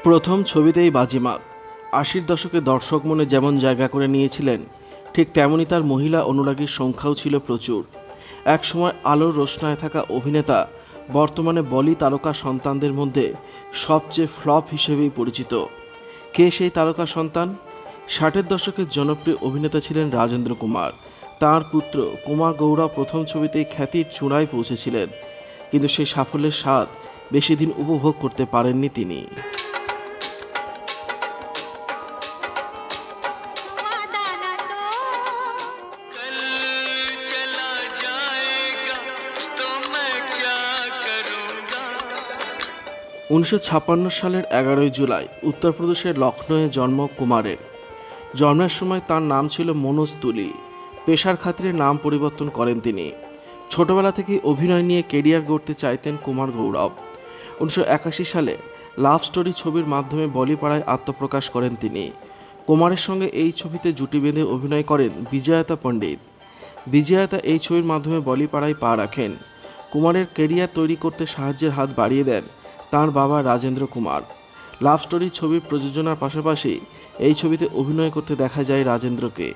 প্রথম ছবিতেই বাজিমাত। ৮০-র দশকে দর্শক মনে যেমন জায়গা করে নিয়েছিলেন, ঠিক তেমনই তার মহিলা অনুরাগীর সংখ্যাও ছিল প্রচুর। একসময় আলোর রোশনায় থাকা অভিনেতা বর্তমানে বলি তারকা সন্তানদের মধ্যে সবচেয়ে ফ্লপ হিসেবেই পরিচিত। কে সেই তারকা সন্তান? ৬০-এর দশকের জনপ্রিয় অভিনেতা ছিলেন রাজেন্দ্র কুমার। তাঁর পুত্র কুমার গৌড়ব প্রথম ছবিতেই খ্যাতির চূড়ায় পৌঁছেছিলেন, কিন্তু সেই সাফল্যের স্বাদ বেশি দিন উপভোগ করতে পারেননি তিনি। উনিশশো ১৯৫৬ সালের ১১ই জুলাই উত্তরপ্রদেশের লখনৌয়ে জন্ম কুমারের। জন্মের সময় তার নাম ছিল মনোজ তুলি। পেশার খাতিরে নাম পরিবর্তন করেন তিনি। ছোটবেলা থেকেই অভিনয় নিয়ে কেরিয়ার গড়তে চাইতেন কুমার গৌড়ব। ১৯৮১ সালে লাভ স্টোরি ছবির মাধ্যমে বলিপাড়ায় আত্মপ্রকাশ করেন তিনি। কুমারের সঙ্গে এই ছবিতে জুটি বেঁধে অভিনয় করেন বিজয়তা পণ্ডিত। বিজয়তা এই ছবির মাধ্যমে বলিপাড়ায় পা রাখেন। কুমারের কেরিয়ার তৈরি করতে সাহায্যের হাত বাড়িয়ে দেন তাঁর বাবা রাজেন্দ্র কুমার। লাভ স্টোরি ছবির প্রযোজনার পাশাপাশি এই ছবিতে অভিনয় করতে দেখা যায় রাজেন্দ্রকে।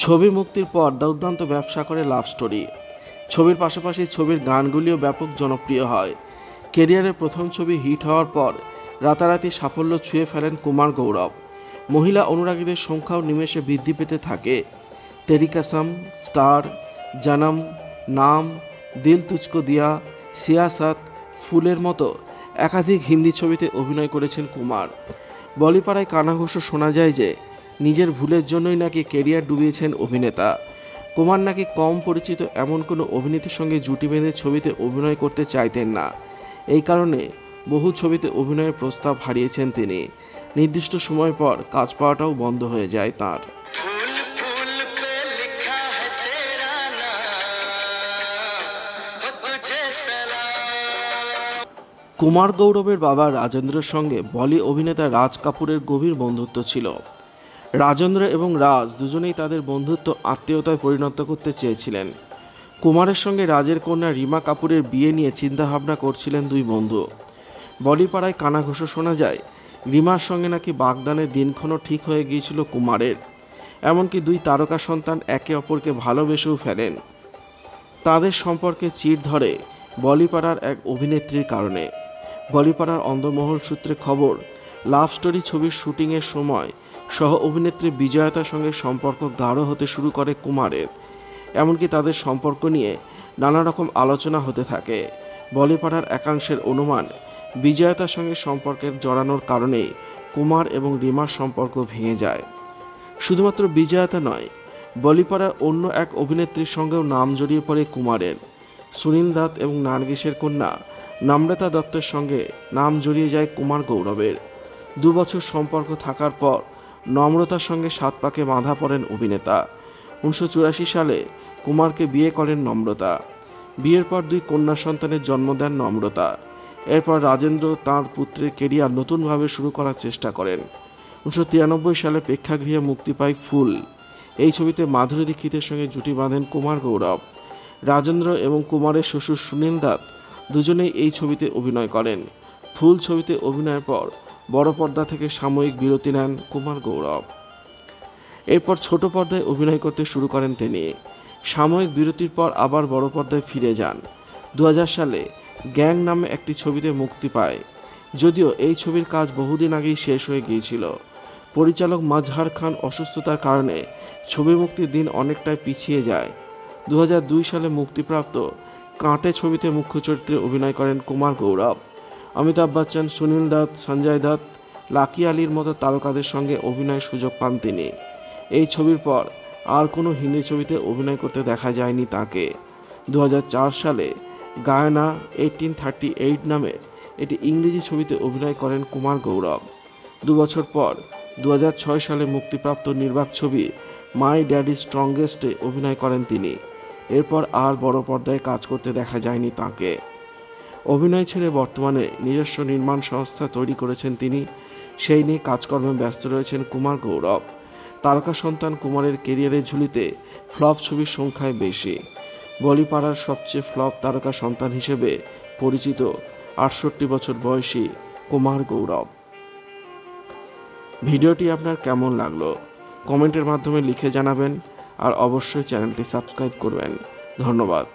ছবি মুক্তির পর দুর্দান্ত ব্যবসা করে লাভ স্টোরি। ছবির পাশাপাশি ছবির গানগুলিও ব্যাপক জনপ্রিয় হয়। কেরিয়ারের প্রথম ছবি হিট হওয়ার পর রাতারাতি সাফল্য ছুঁয়ে ফেলেন কুমার গৌড়ব। মহিলা অনুরাগীদের সংখ্যাও নিমেষে বৃদ্ধি পেতে থাকে। তেরি কসম, স্টার, জনম, নাম, দিল তুঝকো দিয়া, সিয়াসত, ফুলের মতো একাধিক হিন্দি ছবিতে অভিনয় করেছেন কুমার। বলিপাড়ায় কানাঘুষো শোনা যায় যে নিজের ভুলের জন্যই নাকি কেরিয়ার ডুবিয়েছেন অভিনেতা। কুমার নাকি কম পরিচিত এমন কোনো অভিনেত্রীর সঙ্গে জুটি বেঁধে ছবিতে অভিনয় করতে চাইতেন না। এই কারণে বহু ছবিতে অভিনয়ের প্রস্তাব হারিয়েছেন তিনি। নির্দিষ্ট সময় পর কাজ পাওয়াটাও বন্ধ হয়ে যায় তাঁর। কুমার গৌড়বের বাবা রাজেন্দ্রের সঙ্গে বলি অভিনেতা রাজ কাপুরের গভীর বন্ধুত্ব ছিল। রাজেন্দ্র এবং রাজ দুজনেই তাদের বন্ধুত্ব আত্মীয়তায় পরিণত করতে চেয়েছিলেন। কুমারের সঙ্গে রাজের কন্যা রিমা কাপুরের বিয়ে নিয়ে চিন্তাভাবনা করছিলেন দুই বন্ধু। বলিপাড়ায় কানাঘুষো শোনা যায় রিমার সঙ্গে নাকি বাগদানের দিনক্ষণও ঠিক হয়ে গিয়েছিল কুমারের। এমনকি দুই তারকা সন্তান একে অপরকে ভালোবেসেও ফেলেন। তাদের সম্পর্কে চিড় ধরে বলিপাড়ার এক অভিনেত্রীর কারণে। বলিপাড়ার অন্দরমহল সূত্রে খবর, লাভ স্টোরি ছবির শুটিংয়ের সময় সহ অভিনেত্রী বিজয়তার সঙ্গে সম্পর্ক গাঢ় হতে শুরু করে কুমারের। এমনকি তাদের সম্পর্ক নিয়ে নানা রকম আলোচনা হতে থাকে। বলিপাড়ার একাংশের অনুমান, বিজয়তার সঙ্গে সম্পর্কের জড়ানোর কারণেই কুমার এবং রিমার সম্পর্ক ভেঙে যায়। শুধুমাত্র বিজয়তা নয়, বলিপাড়ার অন্য এক অভিনেত্রীর সঙ্গেও নাম জড়িয়ে পড়ে কুমারের। সুনীল দত্ত এবং নার্গিসের কন্যা নম্রতা দত্তের সঙ্গে নাম জড়িয়ে যায় কুমার গৌড়বের। ২ বছর সম্পর্ক থাকার পর নম্রতার সঙ্গে ৭ পাকে বাঁধা পড়েন অভিনেতা। ১৯৮৪ সালে কুমারকে বিয়ে করেন নম্রতা। বিয়ের পর ২ কন্যা সন্তানের জন্ম দেন নম্রতা। এরপর রাজেন্দ্র তাঁর পুত্রের কেরিয়ার নতুনভাবে শুরু করার চেষ্টা করেন। ১৯৯৩ সালে প্রেক্ষাগৃহে মুক্তি পায় ফুল। এই ছবিতে মাধুরী দীক্ষিতের সঙ্গে জুটি বাঁধেন কুমার গৌড়ব। রাজেন্দ্র এবং কুমারের শ্বশুর সুনীল দত্ত দুজনেই এই ছবিতে অভিনয় করেন। ফুল ছবিতে অভিনয়ের পর বড় পর্দা থেকে সাময়িক বিরতি নেন কুমার গৌড়ব। এরপর ছোট পর্দায় অভিনয় করতে শুরু করেন তিনি। সাময়িক বিরতির পর আবার বড় পর্দায় ফিরে যান। ২০০০ সালে গ্যাং নামে একটি ছবিতে মুক্তি পায়। যদিও এই ছবির কাজ বহুদিন আগেই শেষ হয়ে গিয়েছিল। পরিচালক মাজহার খান অসুস্থতার কারণে ছবি মুক্তির দিন অনেকটাই পিছিয়ে যায়। ২০০২ সালে মুক্তিপ্রাপ্ত কাঁটে ছবিতে মুখ্য চরিত্রে অভিনয় করেন কুমার গৌড়ব। অমিতাভ বচ্চন, সুনীল দত্ত, সঞ্জয় দত্ত, লাকি আলির মতো তারকাদের সঙ্গে অভিনয়ের সুযোগ পান তিনি। এই ছবির পর আর কোনো হিন্দি ছবিতে অভিনয় করতে দেখা যায়নি তাঁকে। ২০০৪ সালে গায়না 1838 নামে এটি ইংরেজি ছবিতে অভিনয় করেন কুমার গৌড়ব। ২ বছর পর ২০০৬ সালে মুক্তিপ্রাপ্ত নির্বাক ছবি মাই ড্যাডি স্ট্রংগেস্টে অভিনয় করেন তিনি। এরপর আর বড় পর্দায় কাজ করতে দেখা যায়নি তাঁকে। অভিনয় ছেড়ে বর্তমানে নিজস্ব নির্মাণ সংস্থা তৈরি করেছেন তিনি। সেই নিয়ে কাজকর্মে ব্যস্ত রয়েছেন কুমার গৌড়ব। তারকা সন্তান কুমারের কেরিয়ারের ঝুলিতে ফ্লপ ছবির সংখ্যায় বেশি। বলিপাড়ার সবচেয়ে ফ্লপ তারকা সন্তান হিসেবে পরিচিত ৬৮ বছর বয়সী কুমার গৌরব। ভিডিওটি আপনার কেমন লাগলো কমেন্টের মাধ্যমে লিখে জানাবেন, আর অবশ্যই চ্যানেলটি সাবস্ক্রাইব করবেন। ধন্যবাদ।